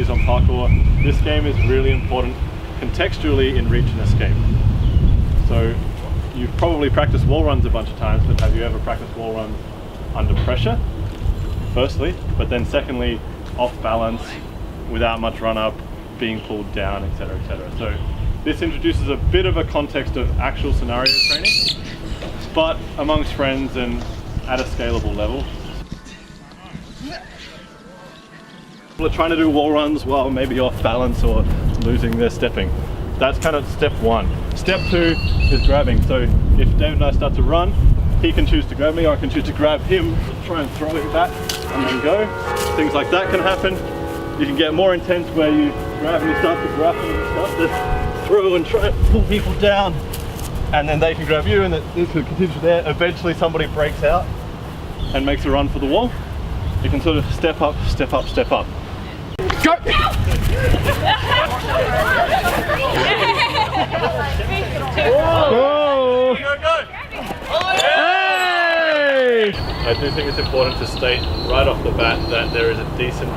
strategies on parkour, this game is really important contextually in reach and escape. So you've probably practiced wall runs a bunch of times, but have you ever practiced wall runs under pressure? Firstly, but then secondly, off balance, without much run up, being pulled down, etc., etc. So this introduces a bit of a context of actual scenario training, but amongst friends and at a scalable level. People are trying to do wall runs while maybe off balance or losing their stepping. That's kind of step one. Step two is grabbing. So if David and I start to run, he can choose to grab me, or I can choose to grab him, try and throw it back and then go. Things like that can happen. You can get more intense where you grab and you start to grapple and start to throw and try and pull people down. And then they can grab you and this will continue there. Eventually somebody breaks out and makes a run for the wall. You can sort of step up, step up, step up. Go! Whoa! Go, go! Hey! I do think it's important to state right off the bat that there is a decent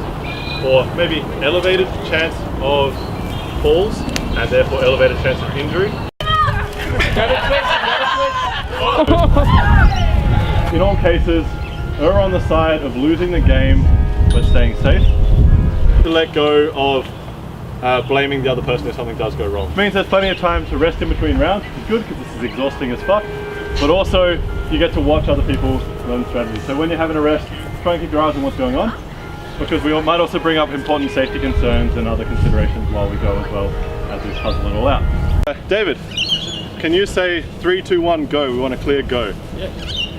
or maybe elevated chance of falls and therefore elevated chance of injury. In all cases, err on the side of losing the game but staying safe. To let go of blaming the other person if something does go wrong. It means there's plenty of time to rest in between rounds, which is good because this is exhausting as fuck, but also you get to watch other people learn strategies. So when you're having a rest, try and keep your eyes on what's going on, because we might also bring up important safety concerns and other considerations while we go as well as we puzzle it all out. David, can you say 3, 2, 1, go? We want a clear go. Yeah.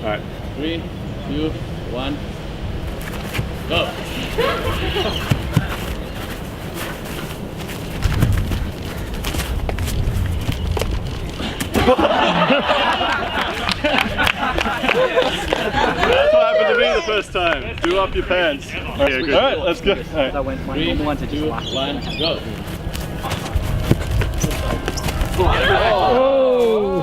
Alright. 3, 2, 1, go! That's what happened to me the first time. Do up your pants. Okay, good. Alright, let's go. All right. 3, 2, 1, go! Oh!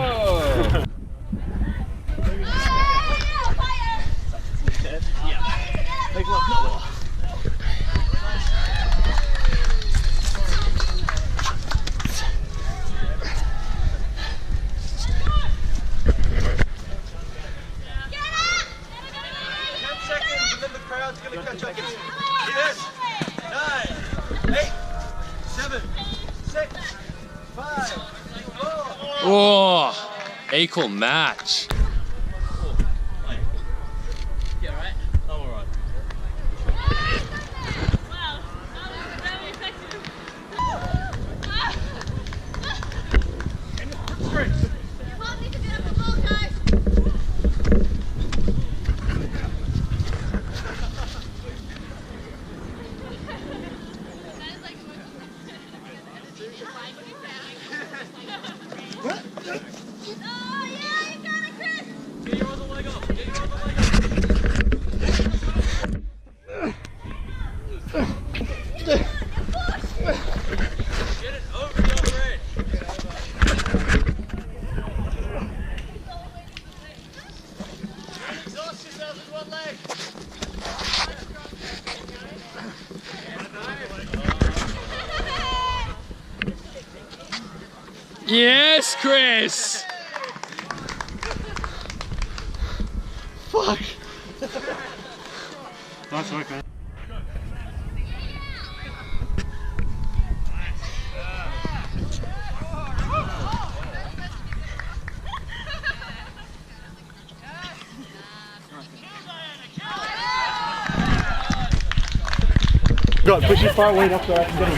Catch up. 10, 9, 8, 7, 6, 5, 4. Oh, equal match. You alright? I'm alright. Wow, that was very effective. You want me to get up the ball, guys? Yes, Chris! Fuck! Nice work, man. God, push your far weight up so I can get him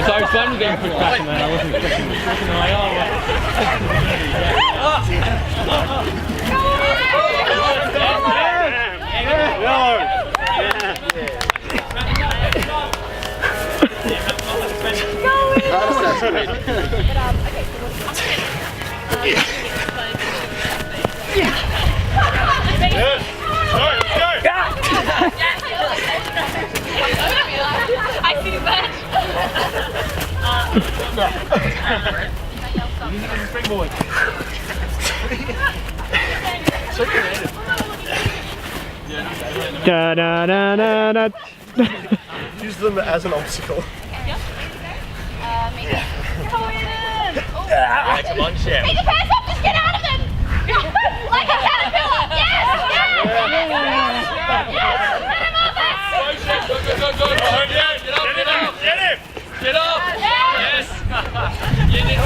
So it's fun getting pushed back, man. I wasn't expecting this. I see that. Springboard. So creative. Da da da da da. use them as an obstacle. Come on, Chef. Take your pants off, just get out of them! Like a caterpillar! Yes! Yes! Go, go, go, go, go. Get up. Yes. You did.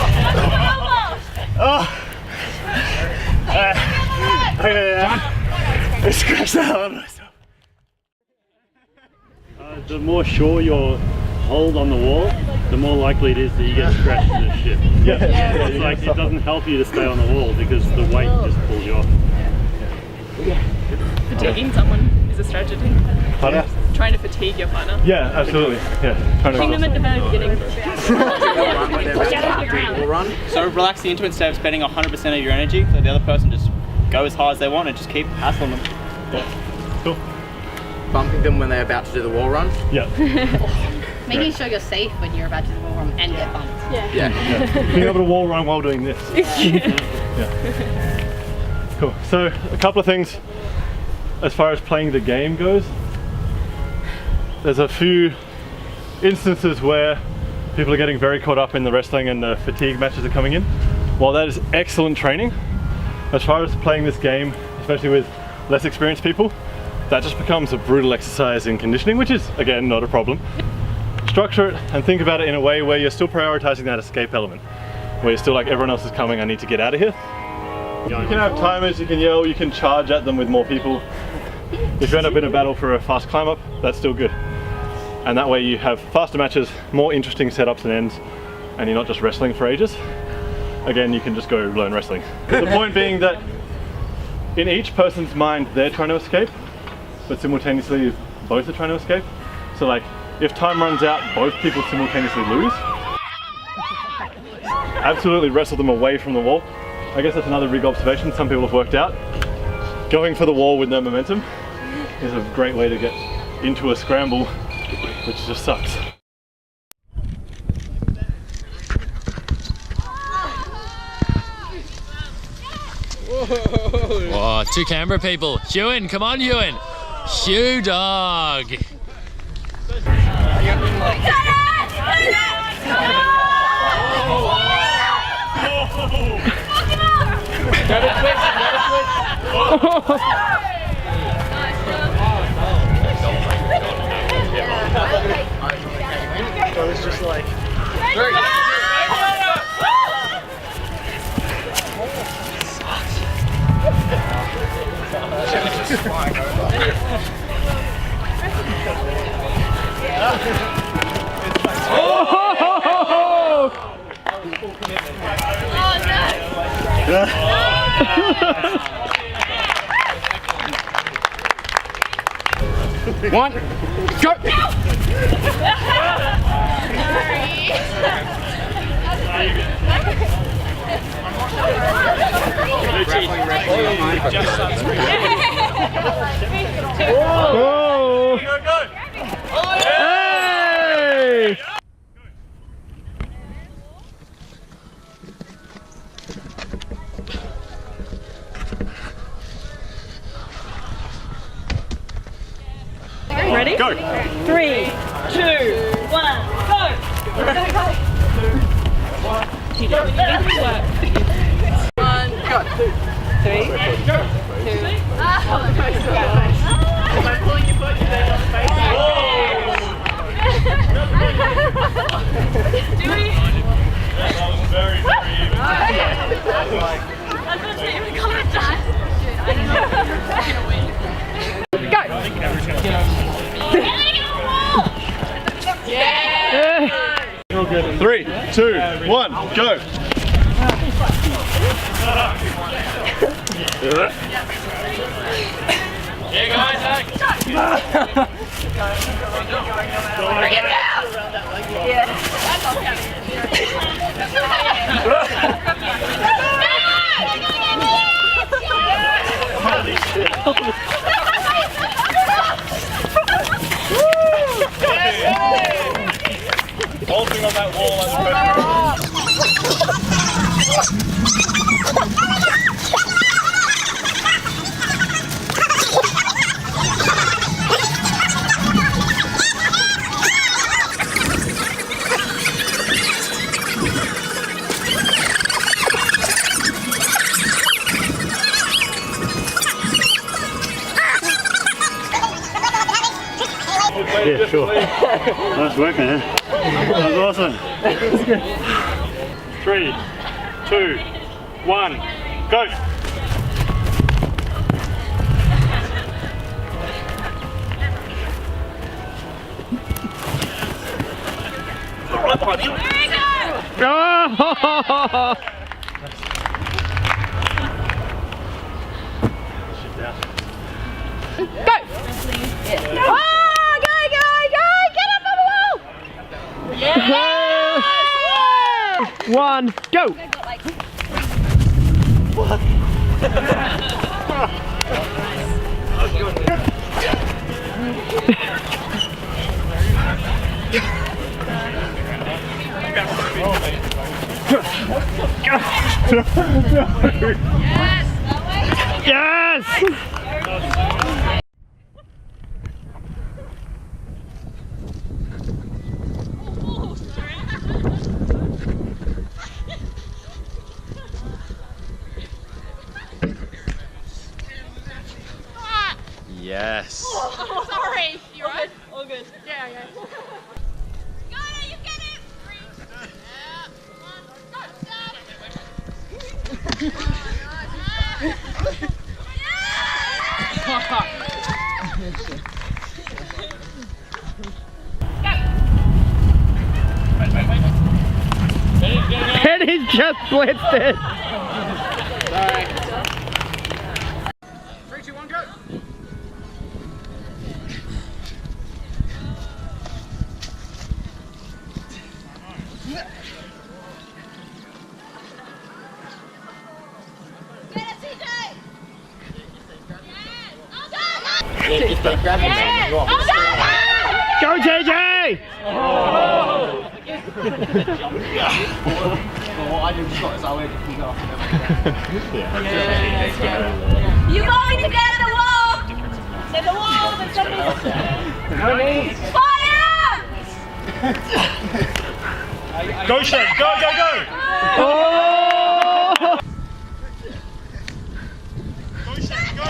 I scratched the hell out of myself. The more sure your hold on the wall, the more likely it is that you get scratched to the shit. Yeah. It's like it doesn't help you to stay on the wall because the weight just pulls you off. Fatiguing someone is a strategy. Pardon? Trying to fatigue your partner. Yeah, absolutely. Yeah. Pushing them at the very beginning. So relax the into instead of spending 100% of your energy, so the other person just go as hard as they want and just keep hassling them. Yeah. Cool. Bumping them when they're about to do the wall run. Yeah. Making sure you're safe when you're about to do the wall run and get bumped. Yeah. Being able to wall run while doing this. Yeah. Cool. So a couple of things as far as playing the game goes. There's a few instances where people are getting very caught up in the wrestling and the fatigue matches are coming in. While that is excellent training, as far as playing this game, especially with less experienced people, that just becomes a brutal exercise in conditioning, which is, again, not a problem. Structure it and think about it in a way where you're still prioritizing that escape element, where you're still like, everyone else is coming, I need to get out of here. You can have timers, you can yell, you can charge at them with more people. If you end up in a battle for a fast climb up, that's still good. And that way you have faster matches, more interesting setups and ends, and you're not just wrestling for ages. Again, you can just go learn wrestling. The point being that in each person's mind, they're trying to escape, but simultaneously both are trying to escape. So like, if time runs out, both people simultaneously lose. Absolutely wrestle them away from the wall. I guess that's another big observation some people have worked out. Going for the wall with no momentum is a great way to get into a scramble, which just sucks. Whoa, two Canberra people. Ewan, come on, Ewan. Hugh dog. So it's just like... One, go! Whoa! Go, go! Hey! Ready? Go! 3, 2, 1, go! You don't need to work. 1, go! 3, 2, 1, I'm pulling your foot today on the face. Do we? That was very, very even. Unfortunately, we can't die. Real good. 3, 2, 1, go! Yeah, guys, Bring it down! Yeah. Holy shit. Bolting on that wall under pressure. Yeah, sure. Nice work, man. That was awesome. 3, 2, 1, go! Right behind you. Oh! Go! Yeah. Oh, go! Get up on the wall! Yeah! 1, go! Yes! Yes. Sorry. You're good. All good. Yeah. Got it. You get it. Yeah. Kenny's just blitzed it. Sorry. 3, 2, 1, go! Get it, CJ. Just keep grabbing them. Go on. Go, JJ! Well, I did shot as I went to keep off. You going to get the wall? Get the wall. There's somebody. Fire! Go, Shane! Go! Oh! Go, Shane! Go!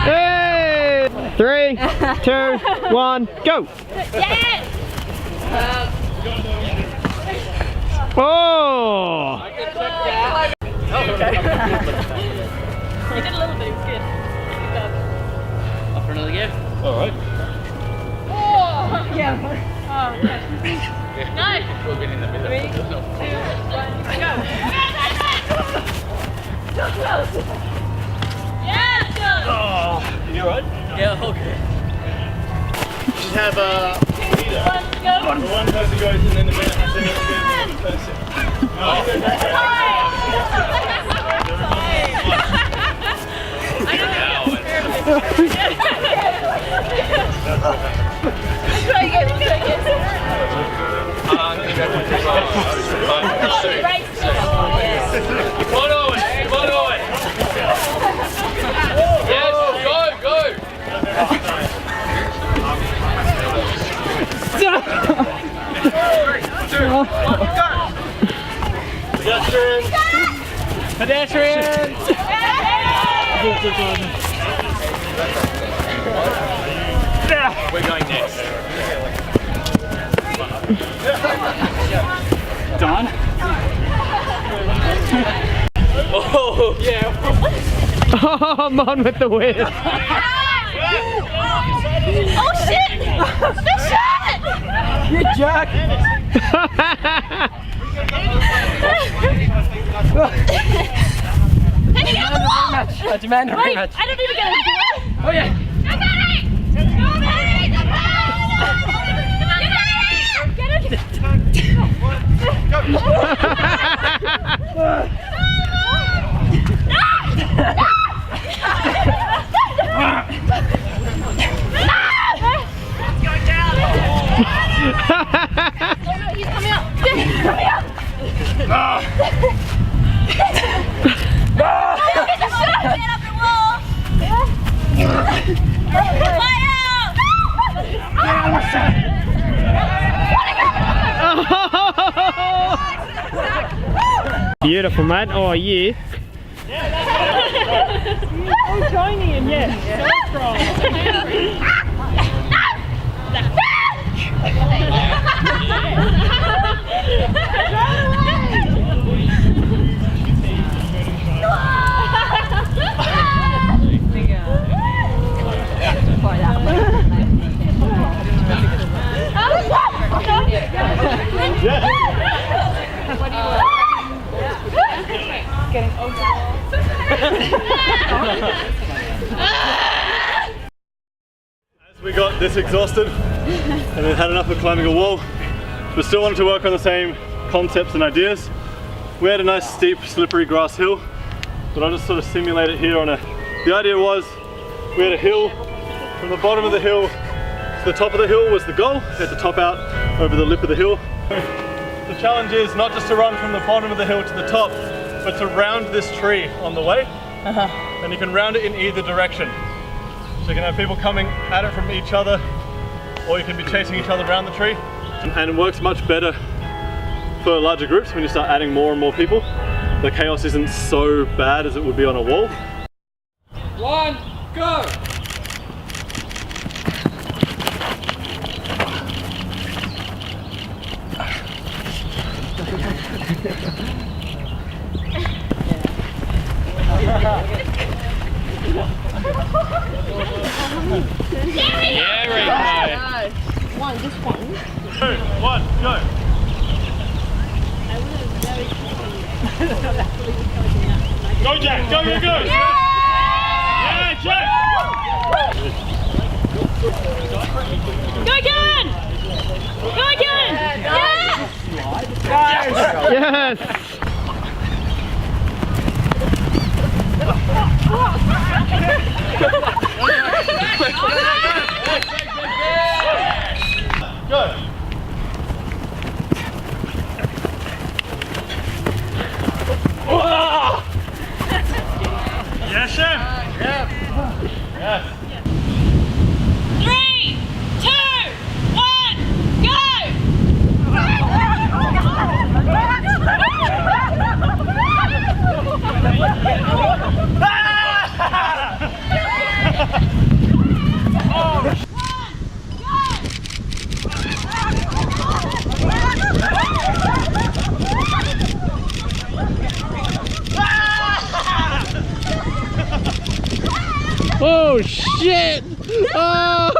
Hey! 3, 2, 1, go! Yes! Oh! You did a little bit, it was good. Off for another game. Alright. Oh, yeah. Oh, okay. No. 3, 2, 1, go. Yes, go. Oh, you alright? Yeah, okay. Just have 2, 1, go. one person goes and then the minute goes the other person. Pedestrians! We're going next. Done? Oh, yeah. Oh, I'm on with the win. Oh shit! The shot! You jerk! Can you get on the wall? I demand a Wait, rematch. I didn't even get it. Oh yeah. Go get it! Go get it! He's coming up! Coming up! Beautiful, mate. Oh, yeah. Oh, joining him, yes. So strong. As we got this exhausted and then had enough of climbing a wall, we still wanted to work on the same concepts and ideas. We had a nice steep slippery grass hill, but I'll just sort of simulate it here on a... The idea was we had a hill, from the bottom of the hill to the top of the hill was the goal. We had to top out over the lip of the hill. The challenge is not just to run from the bottom of the hill to the top, but to round this tree on the way. And you can round it in either direction. So you can have people coming at it from each other, or you can be chasing each other around the tree. And it works much better for larger groups when you start adding more and more people. The chaos isn't so bad as it would be on a wall. 1, go! Yeah, right. One, just one. 2, 1, go! Go Jack, go, go, go! Yeah, Jack! Go again! Go again! Yes! Yes! Go! Yes, Chef! Yes! 3, 2, 1, Oh shit! Oh!